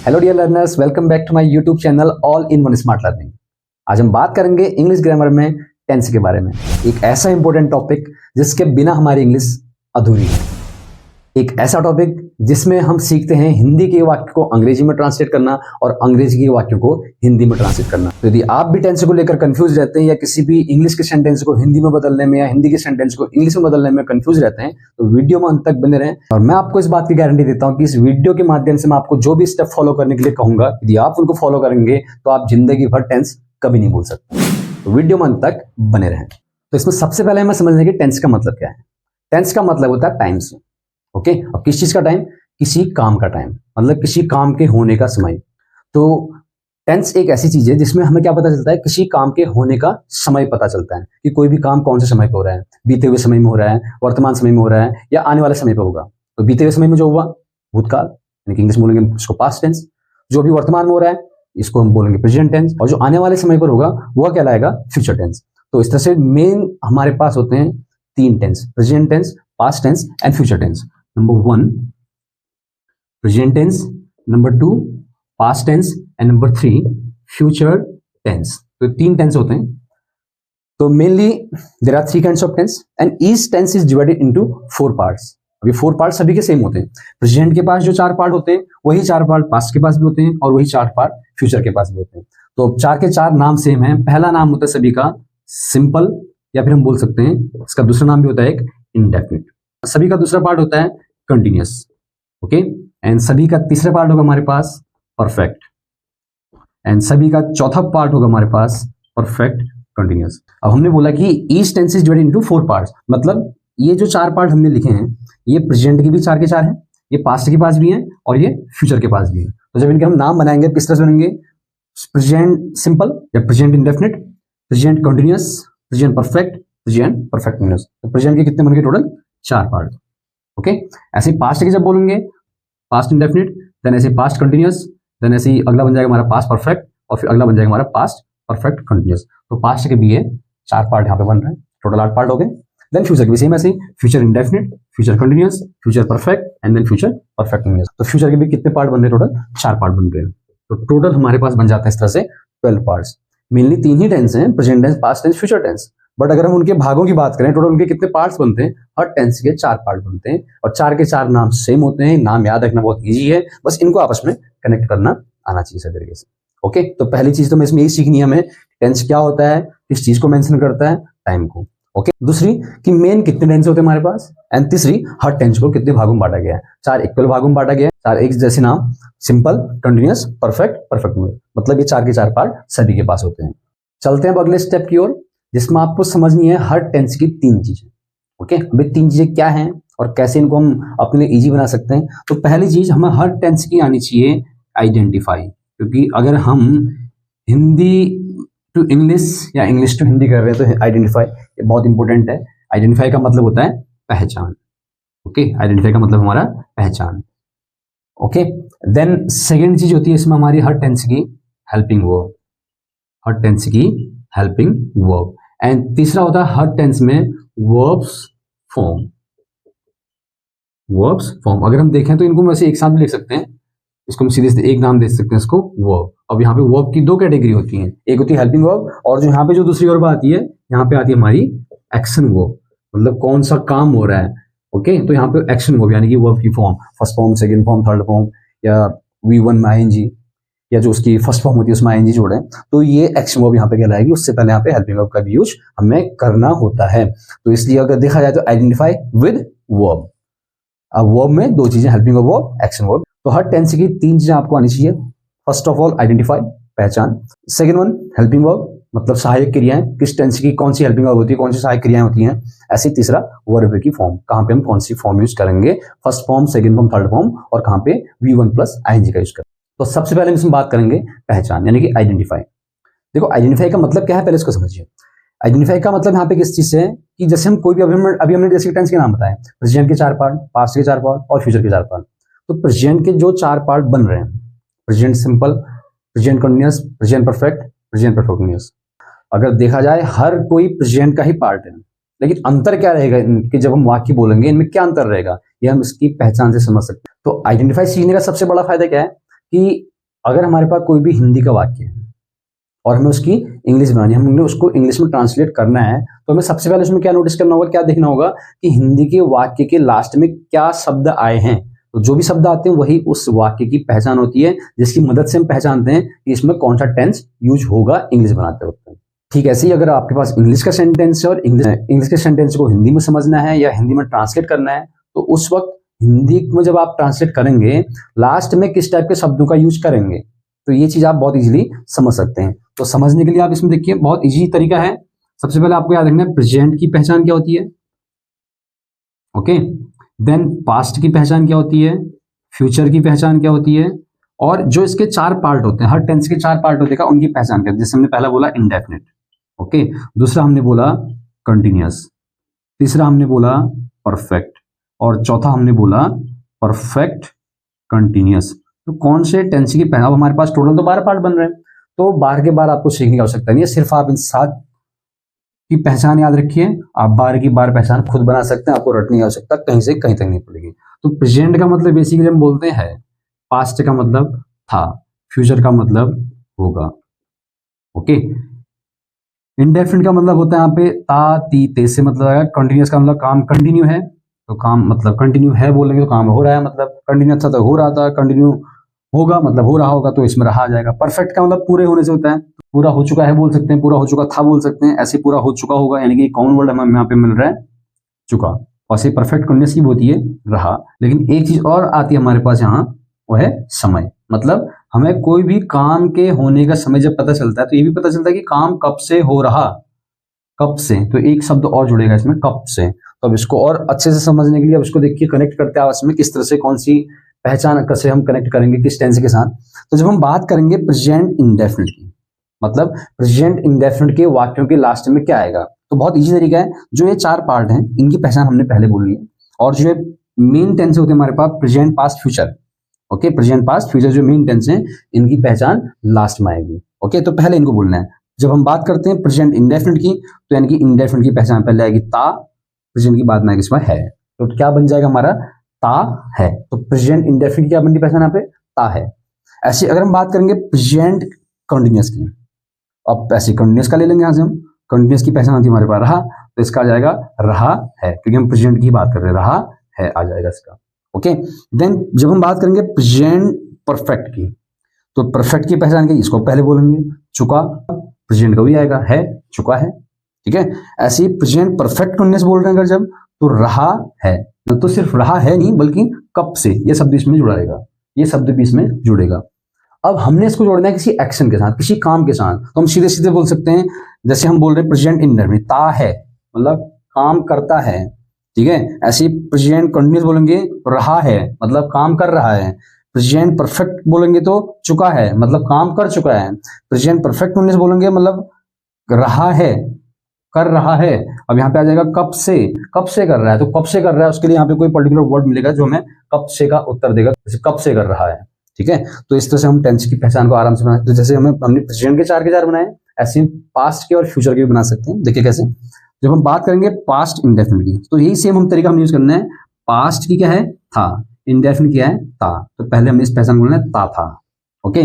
Hello dear learners, welcome back to my YouTube channel all in one smart learning. आज हम बात करेंगे English grammar में tense के बारे में। एक ऐसा इंपॉर्टेंट टॉपिक जिसके बिना हमारी इंग्लिश अधूरी है। एक ऐसा टॉपिक जिसमें हम सीखते हैं हिंदी के वाक्य को अंग्रेजी में ट्रांसलेट करना और अंग्रेजी के वाक्यों को हिंदी में ट्रांसलेट करना। तो यदि आप भी टेंस को लेकर कंफ्यूज रहते हैं या किसी भी इंग्लिश के सेंटेंस को हिंदी में बदलने में या हिंदी के सेंटेंस को इंग्लिश में बदलने में कंफ्यूज रहते हैं तो वीडियो में अंत तक बने रहें। और मैं आपको इस बात की गारंटी देता हूं कि इस वीडियो के माध्यम से मैं आपको जो भी स्टेप फॉलो करने के लिए कहूंगा, यदि आप उनको फॉलो करेंगे तो आप जिंदगी भर टेंस कभी नहीं भूल सकते। तो वीडियो में अंत तक बने रहें। तो इसमें सबसे पहले हमें समझना है कि टेंस का मतलब क्या है। टेंस का मतलब होता है टाइम से। ओके, अब किस चीज का टाइम? किसी काम का टाइम, मतलब किसी काम के होने का समय। तो टेंस एक ऐसी चीज है जिसमें हमें क्या पता चलता है? किसी काम के होने का समय पता चलता है कि कोई भी काम कौन से समय पे हो रहा है। बीते हुए समय में हो रहा है, वर्तमान समय में हो रहा है या आने वाले समय पे होगा। तो बीते हुए समय में जो हुआ भूतकाल, यानी कि इंग्लिश में बोलेंगे इसको पास्ट टेंस। जो भी वर्तमान में हो रहा है इसको हम बोलेंगे प्रेजेंट टेंस। और जो आने वाले समय पर होगा वह कहलाएगा फ्यूचर टेंस। तो इस तरह से मेन हमारे पास होते हैं तीन tense: present tense, past tense and future tense. Number 1 present tense, number 2 past tense and number 3 future tense. तो तीन टेंस होते हैं। तो mainly there are 3 kinds of tense and each tense is divided into 4 parts. अभी 4 part सभी के same होते हैं। प्रेजेंट के पास जो 4 पार्ट होते हैं वही 4 पार्ट पास्ट के पास भी होते हैं और वही 4 पार्ट फ्यूचर के पास भी होते हैं। तो 4 के 4 नाम सेम है। पहला नाम होता है सभी का सिंपल, या फिर हम बोल सकते हैं इसका दूसरा नाम भी होता है एक इंडेफिनिट। सभी का दूसरा पार्ट होता है कंटिन्यूअस। ओके, एंड सभी का तीसरा पार्ट होगा हमारे पास परफेक्ट, एंड सभी का चौथा पार्ट होगा हमारे पास परफेक्ट कंटिन्यूअस। अब हमने बोला कि each tense is divided into 4 parts, मतलब ये जो 4 पार्ट हमने लिखे हैं ये प्रेजेंट के भी 4 के 4 हैं, ये पास्ट के पास भी हैं और ये फ्यूचर के पास भी हैं। तो जब इनके हम नाम बनाएंगे किस तरह से बनेंगे? प्रेजेंट सिंपल या present indefinite, present continuous, present perfect, present perfect continuous. तो प्रेजेंट के कितने बन गए टोटल? 4 पार्ट। ओके, ऐसे पास्ट के जब बोलेंगे पास्ट इंडेफिनिट, देन ऐसे पास्ट कंटिन्यूअस, देन ऐसे ही अगला बन जाएगा हमारा पास्ट परफेक्ट और फिर अगला बन जाएगा हमारा पास्ट परफेक्ट कंटिन्यूअस। तो पास्ट के भी ये 4 पार्ट यहाँ पे बन रहे हैं, टोटल 8 पार्ट हो गए। देन फ्यूचर के भी सेम ऐसे ही, future indefinite, future continuous, future perfect and then future perfect continuous. तो फ्यूचर के भी कितने पार्ट बन रहे हैं? टोटल 4 पार्ट बन रहे हैं। तो टोटल हमारे पास बन जाता है इस तरह से 12 पार्ट्स। मेनली 3 ही टेंस हैं, present tense, past tense, future tense. But अगर हम उनके भागों की बात करें टोटल उनके कितने पार्ट्स बनते हैं? हर टेंस के 4 पार्ट बनते हैं और 4 के 4 नाम सेम होते हैं। नाम याद रखना बहुत इजी है, बस इनको आपस में कनेक्ट करना आना चाहिए इस तरीके से। ओके, तो पहली चीज तो मैं इसमें यही सीखनी है हमें, टेंस क्या होता है, किस चीज को मेंशन करता है, टाइम को। ओके, दूसरी कि मेन कितने टेंस होते हैं हमारे पास, एंड तीसरी हर टेंस को कितने भागों में बांटा गया है। 4 इक्वल भागों में बांटा गया है, 4 एक जैसे नाम, सिंपल, कंटिन्यूअस, परफेक्ट, परफेक्ट। मतलब ये 4 के 4 पार्ट सभी के पास होते हैं। चलते हैं अब अगले स्टेप की ओर, जिसमें आपको समझनी है हर टेंस की 3 चीजें। ओके, अभी 3 चीजें क्या हैं और कैसे इनको हम अपने लिए इजी बना सकते हैं। तो पहली चीज हमें हर टेंस की आनी चाहिए आइडेंटिफाई, क्योंकि अगर हम हिंदी टू इंग्लिश या इंग्लिश टू हिंदी कर रहे हैं तो आइडेंटिफाई ये बहुत इंपॉर्टेंट है। आइडेंटिफाई का मतलब होता है पहचान। ओके, आइडेंटिफाई का मतलब हमारा पहचान। ओके, देन सेकेंड चीज होती है इसमें हमारी हर टेंस की हेल्पिंग वर्ब, हर टेंस की हेल्पिंग वर्ब। एंड तीसरा होता है हर टेंस में वर्ब्स फॉर्म, वर्ब्स फॉर्म। अगर हम देखें तो इनको हम वैसे एक साथ भी लिख सकते हैं, इसको हम सीधे एक नाम दे सकते हैं इसको वर्ब। अब यहाँ पे वर्ब की 2 कैटेगरी होती हैं, एक होती है हेल्पिंग वर्ब और जो यहाँ पे जो दूसरी वर्ब आती है यहाँ पे आती है हमारी एक्शन वर्ब, मतलब कौन सा काम हो रहा है। ओके, तो यहाँ पे एक्शन वर्ब यानी कि वर्ब की form, first form, second form, third form, या V1 में ING, या जो उसकी फर्स्ट फॉर्म होती है उसमें ING जोड़े, तो ये एक्शन वर्ब यहाँ पे कहलाएगी। उससे पहले यहाँ पे हेल्पिंग वर्ब का भी यूज हमें करना होता है। तो इसलिए अगर देखा जाए तो आइडेंटिफाई विद वर्ब। अब वर्ब में 2 चीजें, हेल्पिंग वर्ब, एक्शन वर्ब। तो हर टेंस की 3 चीजें आपको आनी चाहिए। फर्स्ट ऑफ ऑल आइडेंटिफाई, पहचान। सेकेंड वन हेल्पिंग वर्ब, मतलब सहायक क्रियाएं, किस टेंस की कौन सी हेल्पिंग वर्ब होती है, कौन सी सहायक क्रियाएं होती हैं। ऐसे तीसरा वर्ब की फॉर्म, कहाँ पे हम कौन सी फॉर्म यूज करेंगे, first form, second form, third form, और कहाँ पे V1 प्लस ING का यूज करेंगे। तो सबसे पहले हम इसमें बात करेंगे पहचान, यानी कि आइडेंटिफाई। देखो आइडेंटिफाई का मतलब क्या है पहले इसको समझिए। आइडेंटिफाई का मतलब यहाँ पे किस चीज से है कि जैसे हम कोई भी अभी हमने जैसे टेंस के नाम बताए, प्रेजेंट के 4 पार्ट, पास्ट के 4 पार्ट और फ्यूचर के 4 पार्ट। तो प्रेजेंट के जो 4 पार्ट बन रहे हैं, present simple, present continuous, present perfect, present perfect continuous. अगर देखा जाए हर कोई प्रेजेंट का ही पार्ट है, लेकिन अंतर क्या रहेगा इनके, जब हम वाक्य बोलेंगे इनमें क्या अंतर रहेगा ये हम इसकी पहचान से समझ सकते हैं। तो आइडेंटिफाई सीखने का सबसे बड़ा फायदा क्या है कि अगर हमारे पास कोई भी हिंदी का वाक्य है और हमें उसकी इंग्लिश बनानी है, हमने उसको इंग्लिश में ट्रांसलेट करना है, तो हमें सबसे पहले उसमें क्या नोटिस करना होगा, क्या देखना होगा कि हिंदी के वाक्य के लास्ट में क्या शब्द आए हैं। तो जो भी शब्द आते हैं वही उस वाक्य की पहचान होती है, जिसकी मदद से हम पहचानते हैं कि इसमें कौन सा टेंस यूज होगा इंग्लिश बनाते वक्त। ठीक ऐसे ही अगर आपके पास इंग्लिश का सेंटेंस है और इंग्लिश के सेंटेंस को हिंदी में समझना है या हिंदी में ट्रांसलेट करना है, तो उस वक्त हिंदी में जब आप ट्रांसलेट करेंगे लास्ट में किस टाइप के शब्दों का यूज करेंगे, तो ये चीज आप बहुत इजीली समझ सकते हैं। तो समझने के लिए आप इसमें देखिए बहुत इजी तरीका है। सबसे पहले आपको याद रखना है प्रेजेंट की पहचान क्या होती है, ओके। देन पास्ट की पहचान क्या होती है, फ्यूचर की पहचान क्या होती है, और जो इसके 4 पार्ट होते हैं, हर टेंस के 4 पार्ट होते हैं, उनकी पहचान क्या होती है। जैसे हमने पहला बोला इंडेफिनिट, ओके, दूसरा हमने बोला कंटिन्यूअस, तीसरा हमने बोला परफेक्ट, और चौथा हमने बोला परफेक्ट कंटिन्यूअस। तो कौन से टेंस की पहचान, अब हमारे पास टोटल तो 12 पार्ट बन रहे हैं, तो 12 के 12 आपको सीखने की आवश्यकता नहीं है, सिर्फ आप इन 7 की पहचान याद रखिए। आप 12 की 12 पहचान खुद बना सकते हैं, आपको रटने की आवश्यकता कहीं से कहीं तक नहीं पड़ेगी। तो प्रेजेंट का मतलब बेसिकली हम बोलते हैं, पास्ट का मतलब था, फ्यूचर का मतलब होगा, ओके। इंडेफिनिट का मतलब होता है यहाँ पे ता ती ते से मतलब आएगा। कंटिन्यूअस का मतलब काम कंटिन्यू है, तो काम मतलब कंटिन्यू है बोलेंगे तो काम हो रहा है, मतलब कंटिन्यू था तो हो रहा था, कंटिन्यू होगा मतलब हो रहा होगा, तो इसमें रहा जाएगा। परफेक्ट का मतलब पूरे होने से होता है, पूरा हो चुका है बोल सकते हैं, पूरा हो चुका था बोल सकते हैं, ऐसे पूरा हो चुका होगा, यानी कि कॉमन वर्ड हमें यहाँ पे मिल रहा है चुका। और से परफेक्ट कंटिन्यूअस की होती है रहा। लेकिन एक चीज और आती है हमारे पास यहाँ, वो है समय। मतलब हमें कोई भी काम के होने का समय जब पता चलता है, तो ये भी पता चलता है कि काम कब से हो रहा, कब से, तो एक शब्द और जुड़ेगा इसमें, कब से। तो अब इसको और अच्छे से समझने के लिए अब इसको देखिए कनेक्ट करते हैं आपस में, किस तरह से कौन सी पहचान कैसे हम कनेक्ट करेंगे किस टेंस के साथ। तो जब हम बात करेंगे प्रेजेंट इंडेफिनिट की, मतलब प्रेजेंट इंडेफिनिट के वाक्यों के लास्ट में क्या आएगा, तो बहुत इजी तरीका है। जो ये 4 पार्ट हैं इनकी पहचान हमने पहले बोल ली है, और जो मेन टेंस होते हैं हमारे पास present past future, okay, present past future जो मेन टेंस है इनकी पहचान लास्ट में आएगी, ओके। तो पहले इनको बोलना है। जब हम बात करते हैं प्रेजेंट इंडेफिनिट की, तो यानी कि इंडेफिनिट की पहचान पहले आएगी ता, प्रेजेंट की बाद में आएगी इसमें है, तो क्या बन जाएगा हमारा ता है। तो प्रेजेंट इंडेफिनिट क्या बनती पहचान यहाँ पे, ता है। ऐसे अगर हम बात करेंगे प्रेजेंट कंटिन्यूअस की, अब ऐसे कंटिन्यूअस का ले लेंगे, यहाँ से हम कंटिन्यूअस की पहचान होती है हमारे पास रहा, तो इसका आ जाएगा रहा है, क्योंकि हम प्रेजेंट की बात कर रहे हैं, रहा है आ जाएगा इसका, ओके। देन जब हम बात करेंगे प्रेजेंट परफेक्ट की, तो परफेक्ट की पहचान की इसको पहले बोलेंगे चुका, प्रेजेंट का भी आएगा है, चुका है, ठीक है। ऐसे ही प्रेजेंट परफेक्ट कंटिन्यूअस बोल रहे हैं अगर जब, तो रहा है, तो सिर्फ रहा है नहीं बल्कि कब से, ये शब्द इसमें जुड़ेगा, ये शब्द भी इसमें जुड़ेगा। अब हमने इसको जोड़ना है किसी एक्शन के साथ, किसी काम के साथ, तो हम सीधे सीधे बोल सकते हैं, जैसे हम बोल रहे हैं प्रेजेंट इंडेफिनिट, ता है मतलब काम करता है, ठीक है। ऐसे ही प्रेजेंट कंटिन्यूअस बोलेंगे रहा है मतलब काम कर रहा है, प्रेजेंट परफेक्ट बोलेंगे तो चुका है मतलब काम कर चुका है, प्रेजेंट परफेक्ट कंटिन्यूअस बोलेंगे मतलब रहा है, कर रहा है। अब यहाँ पे आ जाएगा कब से कर रहा है, तो कब से कर रहा है उसके लिए यहाँ पे कोई पर्टिकुलर वर्ड मिलेगा जो हमें कब से का उत्तर देगा, जैसे कब से कर रहा है, ठीक है। तो इस तरह से हम टेंस की पहचान को आराम से बना, तो जैसे हमने प्रेजेंट के 4 बनाए, ऐसे ही पास्ट के और फ्यूचर के भी बना सकते हैं। देखिए कैसे, जब हम बात करेंगे पास्ट इंडेफिनिट की, तो यही सेम हम तरीका हम यूज करना है। पास्ट की क्या है था, इंडेफिनिट क्या है था, तो पहले हमने इस पहचान बोलना है ता था, ओके।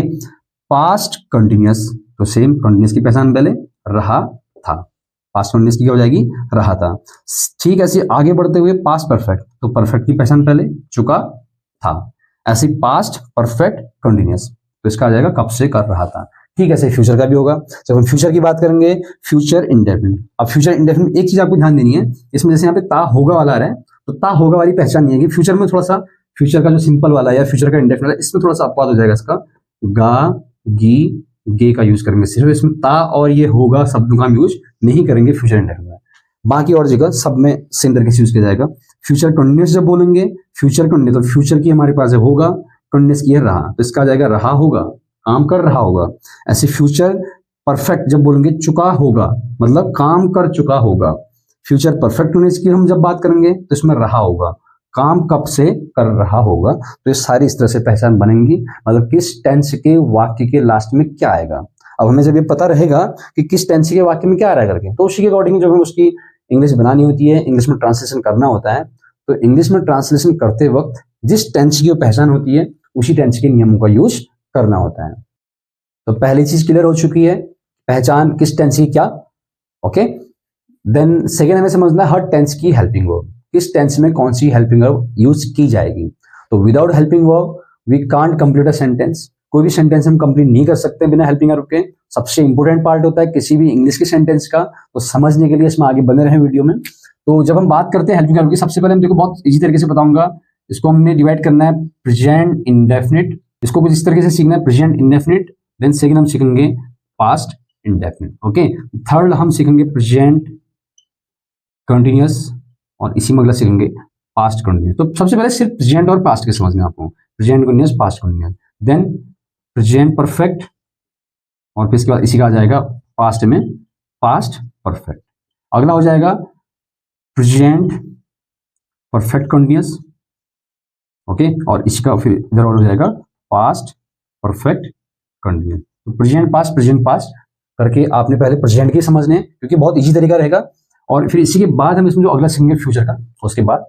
पास्ट कंटिन्यूअस, तो सेम कंटिन्यूअस की पहचान पहले रहा था, पास्ट कंटिन्यूअस की क्या हो जाएगी रहा था, ठीक। ऐसे आगे बढ़ते हुए पास्ट परफेक्ट, तो परफेक्ट की पहचान पहले चुका था, ऐसे पास्ट परफेक्ट कंटिन्यूअस, तो इसका आ जाएगा कब से कर रहा था, ठीक है। ऐसे फ्यूचर का भी होगा, जब हम फ्यूचर की बात करेंगे फ्यूचर इंडेफिनिट। अब फ्यूचर इंडेफिनिट एक चीज आपको ध्यान देनी है, इसमें जैसे यहाँ पे ता होगा वाला आ रहा है, तो ता होगा वाली पहचान नहीं है कि फ्यूचर में थोड़ा सा, फ्यूचर का जो सिंपल वाला या फ्यूचर का इंडेफिनिट है इसमें थोड़ा सा अपवाद हो जाएगा, इसका गा गी गे का यूज करेंगे, सिर्फ इसमें ता और ये होगा शब्दों का हम यूज नहीं करेंगे फ्यूचर इंडेफिनिट में, बाकी और जगह सब में सेम तरीके से यूज किया जाएगा। फ्यूचर कंटिन्यूअस जब बोलेंगे, फ्यूचर कंटिन्यूअस, तो फ्यूचर की हमारे पास होगा, कंटिन्यूअस की है रहा, तो इसका आ जाएगा रहा होगा, काम कर रहा होगा। ऐसे फ्यूचर परफेक्ट जब बोलेंगे चुका होगा मतलब काम कर चुका होगा। फ्यूचर परफेक्ट होने की हम जब बात करेंगे तो इसमें रहा होगा, काम कब से कर रहा होगा। तो ये सारी इस तरह से पहचान बनेंगी, मतलब किस टेंस के वाक्य के लास्ट में क्या आएगा। अब हमें जब ये पता रहेगा कि किस टेंस के वाक्य में क्या आ रहा है करके, तो उसी के अकॉर्डिंग जब हम उसकी इंग्लिश बनानी होती है, इंग्लिश में ट्रांसलेशन करना होता है, तो इंग्लिश में ट्रांसलेशन करते वक्त जिस टेंस की पहचान होती है उसी टेंस के नियमों का यूज करना होता है। तो पहली चीज क्लियर हो चुकी है, पहचान किस टेंस की क्या। ओके, देन सेकेंड हमें समझना है हर टेंस की हेल्पिंग वर्ब, किस टेंस में कौन सी हेल्पिंग वर्ब यूज की जाएगी। तो without helping verb we can't complete a sentence, कोई भी सेंटेंस हम कंप्लीट नहीं कर सकते बिना हेल्पिंग वर्ब के। सबसे इंपॉर्टेंट पार्ट होता है किसी भी इंग्लिश के सेंटेंस का, तो समझने के लिए इसमें आगे बने रहे वीडियो में। तो जब हम बात करते हैं हेल्पिंग वर्ब की, सबसे पहले हम देखो बहुत इजी तरीके से बताऊंगा। इसको हमने डिवाइड करना है प्रेजेंट इंडेफिनिट, इसको कुछ इस तरीके से सीखना है, प्रेजेंट इंडेफिनिट। देन सेकंड हम सीखेंगे पास्ट इंडेफिनिट। ओके, थर्ड हम सीखेंगे प्रेजेंट कंटिन्यूअस, और इसी में अगला सीखेंगे पास्ट कंटिन्यूअस। तो सबसे पहले सिर्फ प्रेजेंट और पास्ट के समझना है आपको, present continuous, past continuous, then present perfect, और फिर इसके बाद इसी का आ जाएगा पास्ट में पास्ट परफेक्ट। अगला हो जाएगा प्रेजेंट परफेक्ट कंटिन्यूअस। ओके, और इसका फिर इधर और हो जाएगा पास्ट परफेक्ट कंटिन्यूअस। तो प्रेजेंट पास्ट करके आपने पहले प्रेजेंट की समझने, क्योंकि बहुत इजी तरीका रहेगा, और फिर इसी के बाद हम इसमें जो अगला सीखेंगे फ्यूचर का उसके बाद।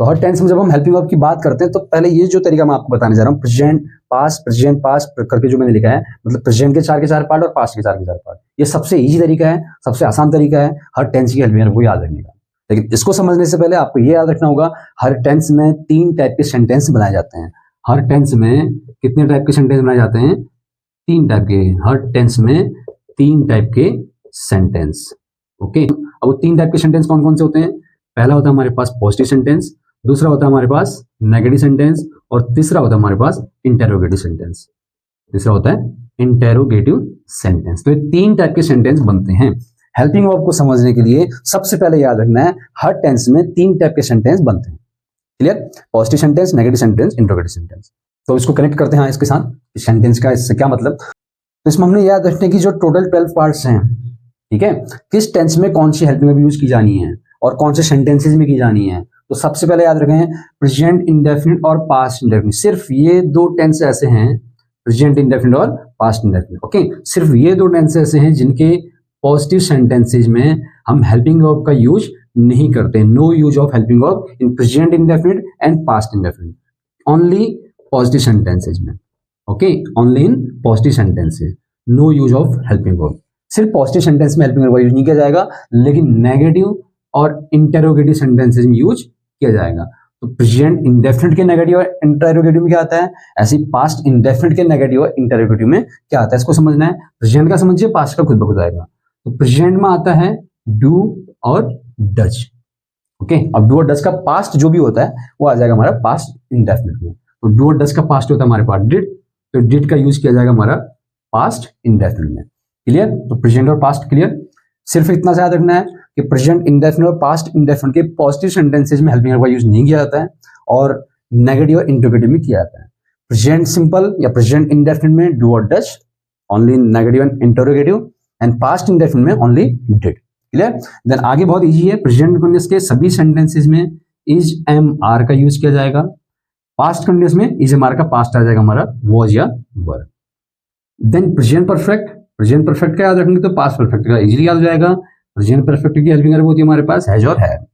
तो हर टेंस में जब हम हेल्पिंग वर्ब की बात करते हैं तो पहले ये जो तरीका मैं आपको बताने जा रहा हूँ, प्रेजेंट पास्ट करके जो मैंने लिखा है, मतलब प्रेजेंट के चार के चार पार्ट और पास्ट के चार पार्ट, ये सबसे इजी तरीका है, सबसे आसान तरीका है हर टेंस की हेल्पिंग वर्ब को याद रखने का। लेकिन इसको समझने से पहले आपको ये याद रखना होगा हर टेंस में 3 टाइप के सेंटेंस बनाए जाते हैं। हर टेंस में कितने टाइप के सेंटेंस बनाए जाते हैं? 3 टाइप के। हर टेंस में 3 टाइप के सेंटेंस। ओके, अब वो 3 टाइप के सेंटेंस कौन कौन से होते हैं? पहला होता है हमारे पास पॉजिटिव सेंटेंस, दूसरा होता है हमारे पास नेगेटिव सेंटेंस, और तीसरा होता है हमारे पास इंटेरोगेटिव सेंटेंस। तीसरा होता है इंटेरोगेटिव सेंटेंस। तो ये 3 टाइप के सेंटेंस बनते हैं। हेल्पिंग वर्ब को समझने के लिए सबसे पहले याद रखना है हर टेंस में 3 टाइप के सेंटेंस बनते हैं। Clear? Positive sentence, negative sentence, interrogative sentence. तो इसको कनेक्ट करते हैं इसके साथ, इस सेंटेंस का इससे क्या मतलब। तो इसमें हमने याद रखने की जो टोटल 12 पार्ट्स हैं, ठीक है, किस टेंस में कौन सी हेल्पिंग वर्ब यूज की जानी है और कौन से सेंटेंसेस में की जानी है। तो सबसे पहले याद रखें प्रेजेंट इंडेफिनिट और पास्ट इंडेफिनिट। सिर्फ ये 2 टेंस ऐसे हैं, प्रेजेंट इंडेफिनिट और पास्ट इंडेफिनिट। ओके, सिर्फ ये 2 टेंस ऐसे हैं जिनके पॉजिटिव सेंटेंसेज में हम हेल्पिंग वर्ब का यूज नहीं करते। No use of helping verb in present indefinite and past indefinite, only positive sentences में। Okay, only in positive sentences, no use of helping verb. सिर्फ पॉजिटिव सेंटेंस में helping verb use नहीं किया जाएगा, लेकिन नेगेटिव और इंटेरोगेटिव सेंटेंसेज में use किया जाएगा। तो प्रेजेंट इंडेफिनिट के नेगेटिव और इंटेरोगेटिव में क्या आता है, ऐसे पास्ट इंडेफिनिट के नेगेटिव और इंटेरोगेटिव में क्या आता है, इसको समझना है। प्रेजेंट का समझिए, पास्ट का खुद ब खुद आएगा। तो प्रेजेंट में आता है डू और डज। ओके, अब डू और डज का पास्ट जो भी होता है वो आ जाएगा हमारा पास्ट इंडेफिनिट में। तो डू और डज का पास्ट होता है हमारे पास डिड, तो डिड का यूज किया जाएगा हमारा पास्ट इंडेफिनिट में। क्लियर? तो प्रेजेंट और पास्ट क्लियर। सिर्फ इतना सा याद रखना है कि प्रेजेंट इंडेफिनिट और पास्ट इंडेफिनिट के पॉजिटिव सेंटेंसेज में हेल्पिंग वर्ब का यूज नहीं किया जाता है, और नेगेटिव और इंटेरोगेटिव में किया जाता है। प्रेजेंट सिंपल या प्रेजेंट इंडेफिनिट में डू और does, only negative and interrogative, and past indefinite में ओनली डिड। क्लियर? देन आगे बहुत इजी है, प्रेजेंट कंटिन्यूअस के सभी सेंटेंसेज में इज एम आर का यूज किया जाएगा। पास्ट कंटिन्यूअस में इज एम आर का पास्ट आ जाएगा हमारा वॉज या वर। देन प्रेजेंट परफेक्ट का याद रखेंगे तो पास्ट परफेक्ट का इजीली याद हो जाएगा। प्रेजेंट परफेक्ट की हेल्पिंग वर्ब होती है हमारे पास हैज और हैव।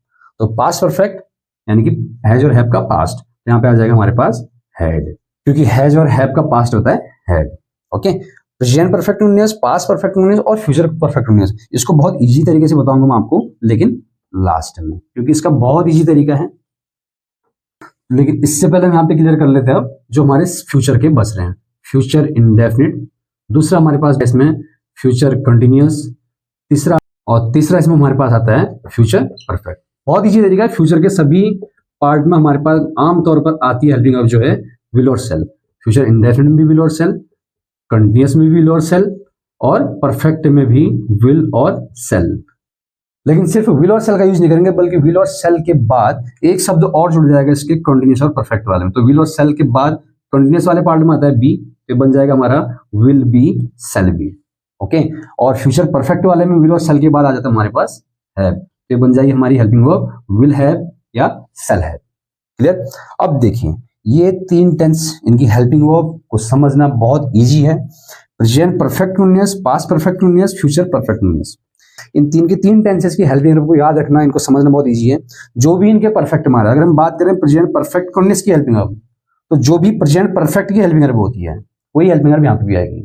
तो पास्ट परफेक्ट यानी कि हैज और हैव का पास्ट, यहाँ पे आ जाएगा हमारे पास हैड, क्योंकि हैज और हैव का पास्ट होता है had. Okay, present perfect continuous, past perfect continuous और फ्यूचर परफेक्ट कंटिन्यूअस। इसको बहुत इजी तरीके से बताऊंगा मैं आपको, लेकिन लास्ट में, क्योंकि इसका बहुत इजी तरीका है। लेकिन इससे पहले हम यहाँ पे क्लियर कर लेते हैं अब जो हमारे फ्यूचर के बच रहे हैं। फ्यूचर इंडेफिनिट, दूसरा हमारे पास इसमें फ्यूचर कंटिन्यूअस, तीसरा इसमें हमारे पास आता है फ्यूचर परफेक्ट। बहुत इजी तरीका है। फ्यूचर के सभी पार्ट में हमारे पास आमतौर पर आती है हेल्पिंग वर्ब जो है विल और सेल। फ्यूचर इंडेफिनिट में भी विल और सेल, कंटिन्यूअस में भी विल और सेल, और परफेक्ट में भी विल और सेल। लेकिन सिर्फ विल और सेल का यूज नहीं करेंगे, बल्कि विल और सेल के बाद एक शब्द और जुड़ जाएगा इसके कंटिन्यूअस और परफेक्ट वाले में। तो विल और सेल के बाद कंटिन्यूअस वाले पार्ट में आता है बी, तो बन जाएगा हमारा will be shall be. Okay, और फ्यूचर परफेक्ट वाले में विल और सेल के बाद आ जाता है हमारे पास हैव, तो बन जाएगी हमारी हेल्पिंग वर्ब विल हैव या सेल हैव। क्लियर? अब देखिए ये 3 टेंस, इनकी हेल्पिंग वर्ब को समझना बहुत इजी है। Present perfect continuous, past perfect continuous, future perfect continuous. इन 3 टेंसेस की हेल्पिंग वर्ब को याद रखना, इनको समझना बहुत इजी है। जो भी इनके परफेक्ट हमारा, अगर हम बात करें प्रेजेंट परफेक्ट कंटिन्यूअस की हेल्पिंग वर्ब, तो जो भी प्रेजेंट परफेक्ट की हेल्पिंग वर्ब होती है वही हेल्पिंग वर्ब यहाँ पे भी आएगी।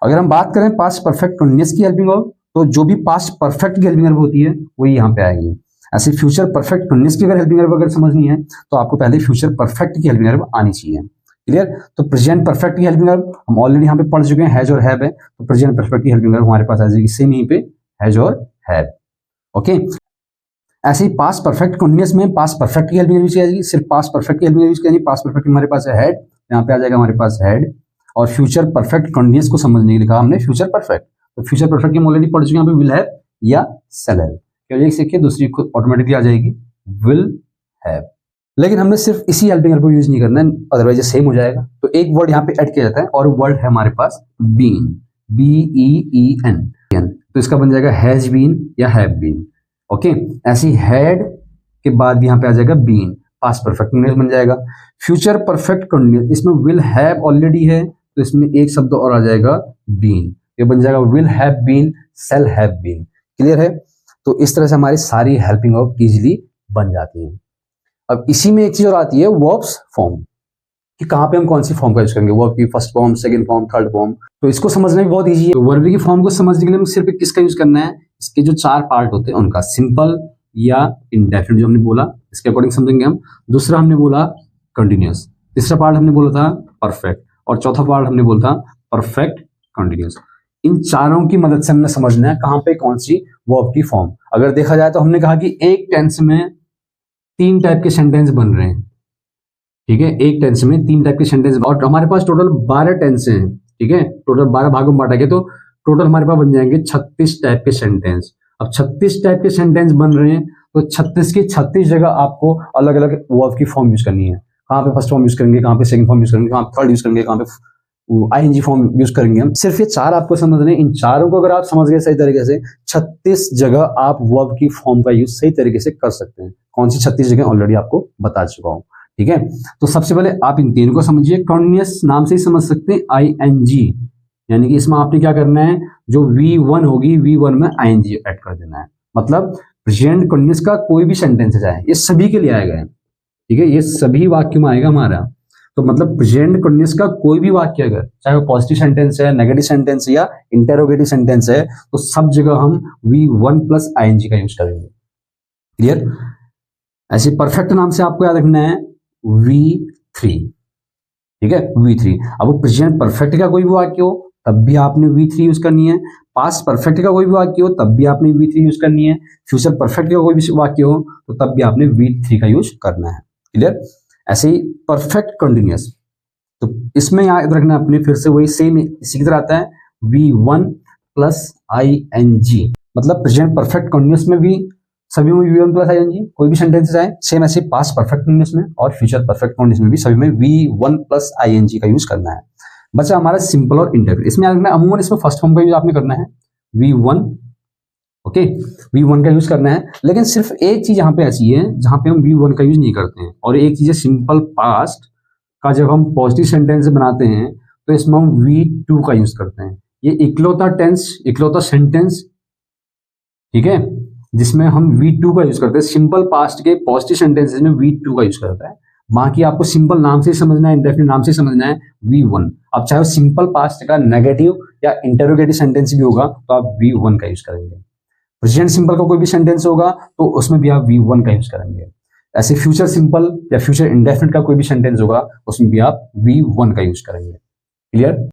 अगर हम बात करें पास्ट परफेक्ट कंटिन्यूअस की हेल्पिंग वर्ब, तो जो भी पास्ट परफेक्ट की हेल्पिंग वर्ब होती है वही यहाँ पे आएगी। ऐसे फ्यूचर परफेक्ट कंटिन्यूअस की अगर हेल्पिंग वर्ब अगर समझनी है तो आपको पहले फ्यूचर परफेक्ट की हेल्पिंग वर्ब आनी चाहिए। क्लियर? तो प्रेजेंट परफेक्ट की हेल्पिंग वर्ब हम ऑलरेडी यहाँ पे पढ़ चुके हैं, हैज और हैव है, तो प्रेजेंट परफेक्ट की हेल्पिंग वर्ब हमारे पास आ जाएगी सेम यहीं पे, हैज और हैव। ओके, ऐसे ही पास्ट परफेक्ट कंटिन्यूअस में पास्ट परफेक्ट की हेल्पिंग वर्ब यूज की जाएगी, सिर्फ पास्ट परफेक्ट की हेल्पिंग वर्ब यूज की जाएगी। पास्ट परफेक्ट हमारे पास है हैड, यहाँ पे आ जाएगा हमारे पास हैड। और फ्यूचर परफेक्ट कंटिन्यूअस को समझने के लिए कहा हमने फ्यूचर परफेक्ट, तो फ्यूचर परफेक्ट की हम ऑलरेडी पढ़ चुके हैं, यहाँ पे विल हैव या शैल हैव। क्या एक सीखिए, दूसरी खुद ऑटोमेटिकली आ जाएगी विल हैव। लेकिन हमने सिर्फ इसी हेल्पिंग वर्ब को यूज नहीं करना है, अदरवाइज सेम हो जाएगा। तो एक वर्ड यहाँ पे ऐड किया जाता है और वर्ड है हमारे पास बीन, BEEN, तो इसका बन जाएगा हैज बीन या हैव बीन। ओके, ऐसी हैड के बाद यहाँ पे आ जाएगा बीन, पास्ट परफेक्ट कंटिन्यूअस बन जाएगा। फ्यूचर परफेक्ट कंटिन्यूअस, इसमें विल हैव ऑलरेडी है, तो इसमें एक शब्द और आ जाएगा बीन, ये बन जाएगा will have been, shall have been. Clear है? तो इस तरह से हमारी सारी हेल्पिंग वर्ब इजीली बन जाती है। अब इसी में एक चीज और आती है वर्ब्स फॉर्म, कि कहाँ पे हम कौन सी फॉर्म का यूज करेंगे, वर्ब की first form, second form, third form. तो इसको समझना भी बहुत इजी है। तो वर्ब की फॉर्म को समझने के लिए हमें सिर्फ किसका यूज करना है, इसके जो 4 पार्ट होते हैं उनका, सिंपल या इंडेफिनिट जो हमने बोला इसके अकॉर्डिंग समझेंगे हम। दूसरा हमने बोला कंटिन्यूअस, तीसरा पार्ट हमने बोला था परफेक्ट, और चौथा पार्ट हमने बोला था परफेक्ट कंटिन्यूअस। इन चारों की मदद से हमने समझना है कहाँ पे कौन सी वर्ब की फॉर्म। अगर देखा जाए तो हमने कहा कि एक टेंस में 3 टाइप के सेंटेंस बन रहे हैं, ठीक है, एक टेंस में 3 टाइप के सेंटेंस, और हमारे पास टोटल 12 टेंस हैं, ठीक है, टोटल 12 भागों में बांटा गया, तो टोटल हमारे पास बन जाएंगे 36 टाइप के सेंटेंस। अब 36 टाइप के सेंटेंस बन रहे हैं, तो 36 की 36 जगह आपको अलग अलग वर्ब की फॉर्म यूज करनी है। कहाँ पे फर्स्ट फॉर्म यूज करेंगे, कहाँ पे सेकंड फॉर्म यूज करेंगे, कहाँ पे थर्ड यूज करेंगे, कहाँ पे ING फॉर्म यूज करेंगे हम। सिर्फ ये 4 आपको समझने, इन चारों को अगर आप समझ गए सही तरीके से, 36 जगह आप वर्ब की फॉर्म का यूज सही तरीके से कर सकते हैं। कौन सी 36 जगह ऑलरेडी आपको बता चुका हूं, ठीक है। तो सबसे पहले आप इन 3 को समझिए। कंटिन्यूअस नाम से ही समझ सकते हैं, ING, यानी कि इसमें आपने क्या करना है, जो V1 होगी V1 में ING ऐड कर देना है। मतलब प्रेजेंट कंटिन्यूअस का कोई भी सेंटेंस जाए, ये सभी के लिए आएगा, ठीक है, ये सभी वाक्य में आएगा हमारा। तो मतलब प्रेजेंट कंटिन्यूअस का कोई भी वाक्य अगर, चाहे वो पॉजिटिव सेंटेंस है, नेगेटिव सेंटेंस या इंटेरोगेटिव सेंटेंस है, तो सब जगह हम V1 प्लस ING का यूज करेंगे। क्लियर? ऐसे परफेक्ट नाम से आपको याद रखना है V3, ठीक है, V3। अब वो प्रेजेंट परफेक्ट का कोई भी वाक्य हो तब भी आपने V3 यूज करनी है, पास्ट परफेक्ट का कोई भी वाक्य हो तब भी आपने V3 यूज करनी है, फ्यूचर परफेक्ट का कोई भी वाक्य हो तो तब भी आपने V3 का यूज करना है। क्लियर? ऐसे ही परफेक्ट कंटिन्यूअस, तो इसमें याद रखना अपने, फिर से वही सेम इसी की तरह आता है V1 प्लस ING। मतलब प्रेजेंट परफेक्ट कंटिन्यूअस में भी सभी में V1 प्लस ING, कोई भी सेंटेंस आए, सेम ऐसे पास्ट परफेक्ट कंटिन्यूअस में और फ्यूचर परफेक्ट कंटिन्यूअस में भी सभी में V1 प्लस ING का यूज करना है। बचा हमारा सिंपल और इंडेफिनिट। इसमें अमूमन इसमें फर्स्ट फॉर्म का यूज आपने करना है, V1, ओके, V1 का यूज करना है। लेकिन सिर्फ एक चीज यहाँ पे ऐसी है जहां पे हम V1 का यूज नहीं करते हैं, और एक चीज है सिंपल पास्ट का, जब हम पॉजिटिव सेंटेंस बनाते हैं तो इसमें हम V2 का यूज करते हैं। ये इकलौता टेंस, इकलौता सेंटेंस, ठीक है, जिसमें हम V2 का यूज करते हैं। सिंपल पास्ट के पॉजिटिव सेंटेंसेस में V2 का यूज करता है। बाकी आपको सिंपल नाम से ही समझना है, इंडेफिनिट नाम से ही समझना है, V1। अब चाहे वो सिंपल पास्ट का नेगेटिव या इंटेरोगेटिव सेंटेंस भी होगा तो आप V1 का यूज करेंगे। प्रेजेंट सिंपल का कोई भी सेंटेंस होगा तो उसमें भी आप V1 का यूज करेंगे। ऐसे फ्यूचर सिंपल या फ्यूचर इंडेफिनिट का कोई भी सेंटेंस होगा उसमें भी आप V1 का यूज करेंगे। क्लियर?